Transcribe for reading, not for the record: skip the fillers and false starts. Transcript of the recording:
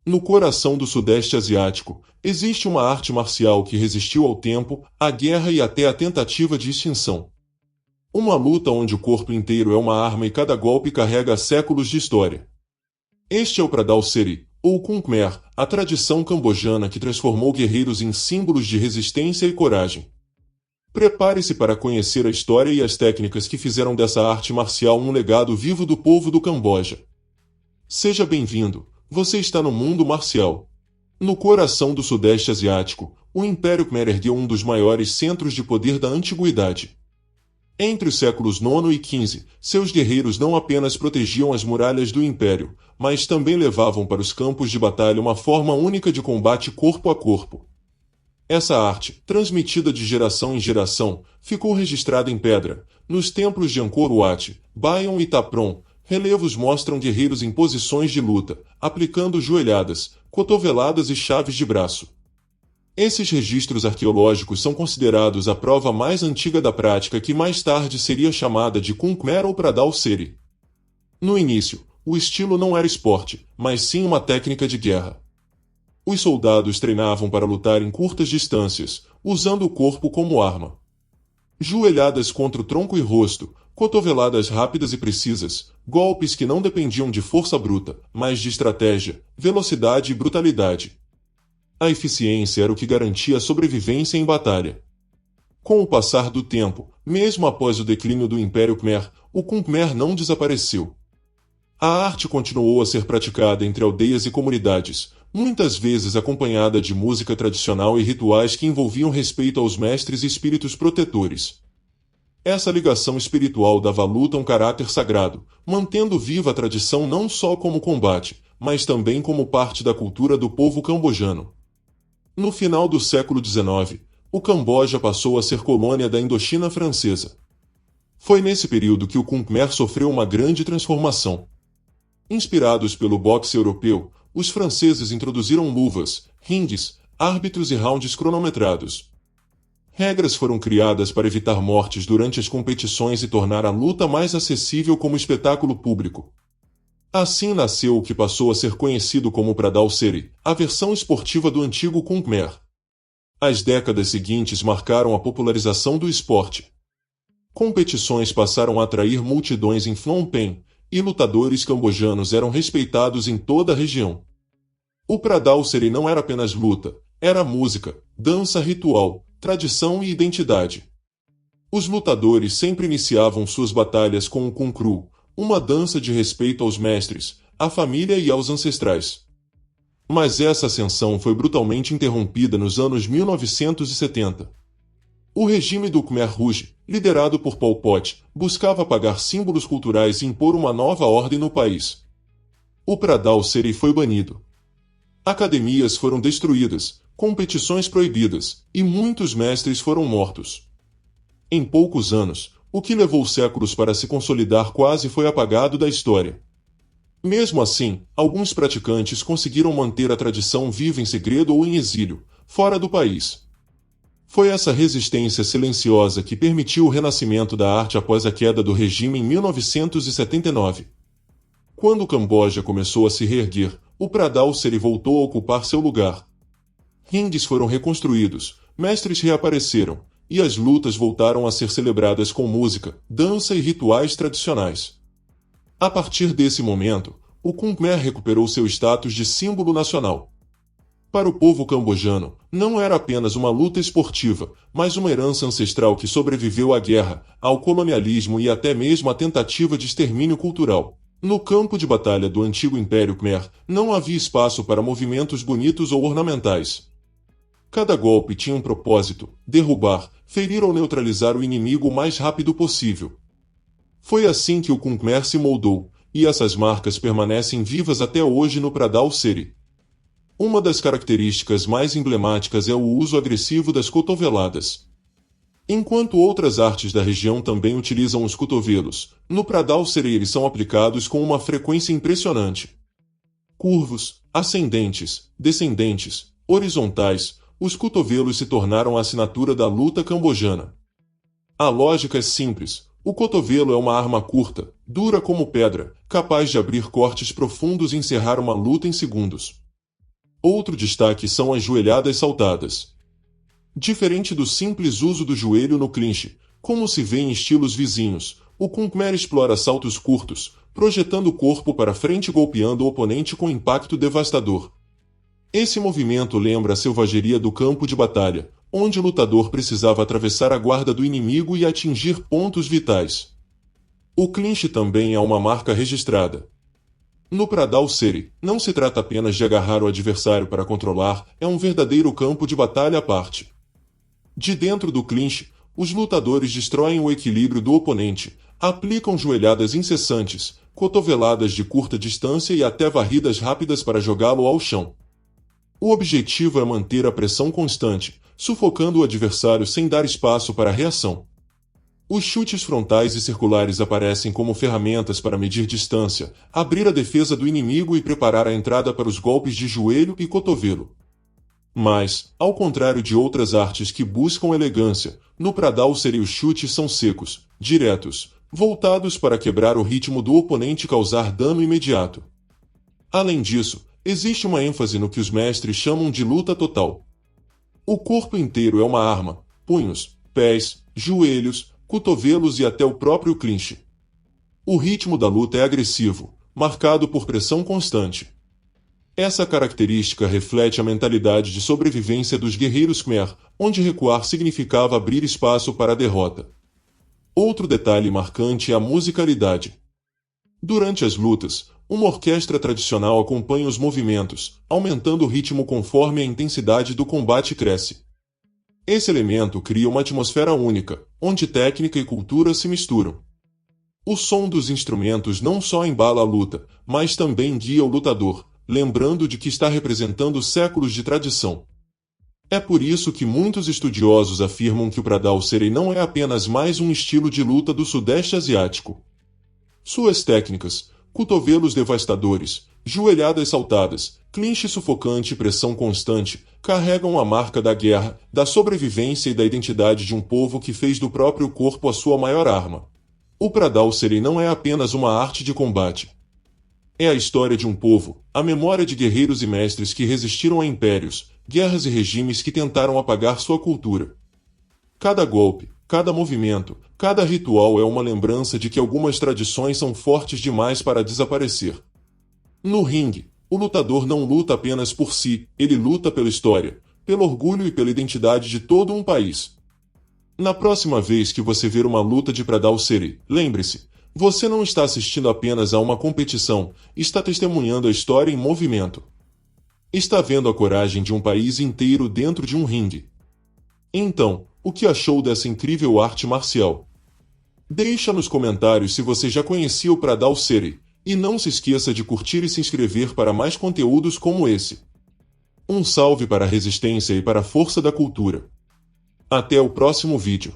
No coração do Sudeste Asiático, existe uma arte marcial que resistiu ao tempo, à guerra e até à tentativa de extinção. Uma luta onde o corpo inteiro é uma arma e cada golpe carrega séculos de história. Este é o Pradal Seri, ou Kung Khmer, a tradição cambojana que transformou guerreiros em símbolos de resistência e coragem. Prepare-se para conhecer a história e as técnicas que fizeram dessa arte marcial um legado vivo do povo do Camboja. Seja bem-vindo, você está no mundo marcial. No coração do Sudeste Asiático, o Império Khmer ergueu um dos maiores centros de poder da antiguidade. Entre os séculos IX e XV, seus guerreiros não apenas protegiam as muralhas do Império, mas também levavam para os campos de batalha uma forma única de combate corpo a corpo. Essa arte, transmitida de geração em geração, ficou registrada em pedra. Nos templos de Angkor Wat, Bayon e Tapron, relevos mostram guerreiros em posições de luta, aplicando joelhadas, cotoveladas e chaves de braço. Esses registros arqueológicos são considerados a prova mais antiga da prática que mais tarde seria chamada de Kung Khmer ou Pradal Seri. No início, o estilo não era esporte, mas sim uma técnica de guerra. Os soldados treinavam para lutar em curtas distâncias, usando o corpo como arma. Joelhadas contra o tronco e rosto, cotoveladas rápidas e precisas, golpes que não dependiam de força bruta, mas de estratégia, velocidade e brutalidade. A eficiência era o que garantia a sobrevivência em batalha. Com o passar do tempo, mesmo após o declínio do Império Khmer, o Kung Khmer não desapareceu. A arte continuou a ser praticada entre aldeias e comunidades, muitas vezes acompanhada de música tradicional e rituais que envolviam respeito aos mestres e espíritos protetores. Essa ligação espiritual dava à luta um caráter sagrado, mantendo viva a tradição não só como combate, mas também como parte da cultura do povo cambojano. No final do século XIX, o Camboja passou a ser colônia da Indochina francesa. Foi nesse período que o Kung Khmer sofreu uma grande transformação. Inspirados pelo boxe europeu, os franceses introduziram luvas, ringues, árbitros e rounds cronometrados. Regras foram criadas para evitar mortes durante as competições e tornar a luta mais acessível como espetáculo público. Assim nasceu o que passou a ser conhecido como Pradal Seri, a versão esportiva do antigo Kung Khmer. As décadas seguintes marcaram a popularização do esporte. Competições passaram a atrair multidões em Phnom Penh, e lutadores cambojanos eram respeitados em toda a região. O Pradal Seri não era apenas luta, era música, dança ritual, tradição e identidade. Os lutadores sempre iniciavam suas batalhas com o Kung Kru, uma dança de respeito aos mestres, à família e aos ancestrais. Mas essa ascensão foi brutalmente interrompida nos anos 1970. O regime do Khmer Rouge, liderado por Pol Pot, buscava apagar símbolos culturais e impor uma nova ordem no país. O Pradal Seri foi banido. Academias foram destruídas, competições proibidas, e muitos mestres foram mortos. Em poucos anos, o que levou séculos para se consolidar quase foi apagado da história. Mesmo assim, alguns praticantes conseguiram manter a tradição viva em segredo ou em exílio, fora do país. Foi essa resistência silenciosa que permitiu o renascimento da arte após a queda do regime em 1979. Quando o Camboja começou a se reerguer, o Pradal Seri voltou a ocupar seu lugar. Ringues foram reconstruídos, mestres reapareceram, e as lutas voltaram a ser celebradas com música, dança e rituais tradicionais. A partir desse momento, o Kung Khmer recuperou seu status de símbolo nacional. Para o povo cambojano, não era apenas uma luta esportiva, mas uma herança ancestral que sobreviveu à guerra, ao colonialismo e até mesmo à tentativa de extermínio cultural. No campo de batalha do antigo Império Khmer, não havia espaço para movimentos bonitos ou ornamentais. Cada golpe tinha um propósito: derrubar, ferir ou neutralizar o inimigo o mais rápido possível. Foi assim que o Kung Khmer se moldou, e essas marcas permanecem vivas até hoje no Pradal Seri. Uma das características mais emblemáticas é o uso agressivo das cotoveladas. Enquanto outras artes da região também utilizam os cotovelos, no Pradal Seri eles são aplicados com uma frequência impressionante. Curvos, ascendentes, descendentes, horizontais, os cotovelos se tornaram a assinatura da luta cambojana. A lógica é simples: o cotovelo é uma arma curta, dura como pedra, capaz de abrir cortes profundos e encerrar uma luta em segundos. Outro destaque são as joelhadas saltadas. Diferente do simples uso do joelho no clinch, como se vê em estilos vizinhos, o Kung Khmer explora saltos curtos, projetando o corpo para frente e golpeando o oponente com impacto devastador. Esse movimento lembra a selvageria do campo de batalha, onde o lutador precisava atravessar a guarda do inimigo e atingir pontos vitais. O clinch também é uma marca registrada. No Pradal Seri, não se trata apenas de agarrar o adversário para controlar, é um verdadeiro campo de batalha à parte. De dentro do clinch, os lutadores destroem o equilíbrio do oponente, aplicam joelhadas incessantes, cotoveladas de curta distância e até varridas rápidas para jogá-lo ao chão. O objetivo é manter a pressão constante, sufocando o adversário sem dar espaço para reação. Os chutes frontais e circulares aparecem como ferramentas para medir distância, abrir a defesa do inimigo e preparar a entrada para os golpes de joelho e cotovelo. Mas, ao contrário de outras artes que buscam elegância, no Pradal Seri os chutes são secos, diretos, voltados para quebrar o ritmo do oponente e causar dano imediato. Além disso, existe uma ênfase no que os mestres chamam de luta total. O corpo inteiro é uma arma, punhos, pés, joelhos, cotovelos e até o próprio clinch. O ritmo da luta é agressivo, marcado por pressão constante. Essa característica reflete a mentalidade de sobrevivência dos guerreiros Khmer, onde recuar significava abrir espaço para a derrota. Outro detalhe marcante é a musicalidade. Durante as lutas, uma orquestra tradicional acompanha os movimentos, aumentando o ritmo conforme a intensidade do combate cresce. Esse elemento cria uma atmosfera única, onde técnica e cultura se misturam. O som dos instrumentos não só embala a luta, mas também guia o lutador, lembrando de que está representando séculos de tradição. É por isso que muitos estudiosos afirmam que o Pradal Seri não é apenas mais um estilo de luta do Sudeste Asiático. Suas técnicas, cotovelos devastadores, joelhadas saltadas, clinch sufocante e pressão constante, carregam a marca da guerra, da sobrevivência e da identidade de um povo que fez do próprio corpo a sua maior arma. O Pradal Seri não é apenas uma arte de combate. É a história de um povo, a memória de guerreiros e mestres que resistiram a impérios, guerras e regimes que tentaram apagar sua cultura. Cada golpe, cada movimento, cada ritual é uma lembrança de que algumas tradições são fortes demais para desaparecer. No ringue, o lutador não luta apenas por si, ele luta pela história, pelo orgulho e pela identidade de todo um país. Na próxima vez que você ver uma luta de Pradal Seri, lembre-se, você não está assistindo apenas a uma competição, está testemunhando a história em movimento. Está vendo a coragem de um país inteiro dentro de um ringue. Então, o que achou dessa incrível arte marcial? Deixa nos comentários se você já conhecia o Pradal Seri, e não se esqueça de curtir e se inscrever para mais conteúdos como esse. Um salve para a resistência e para a força da cultura. Até o próximo vídeo.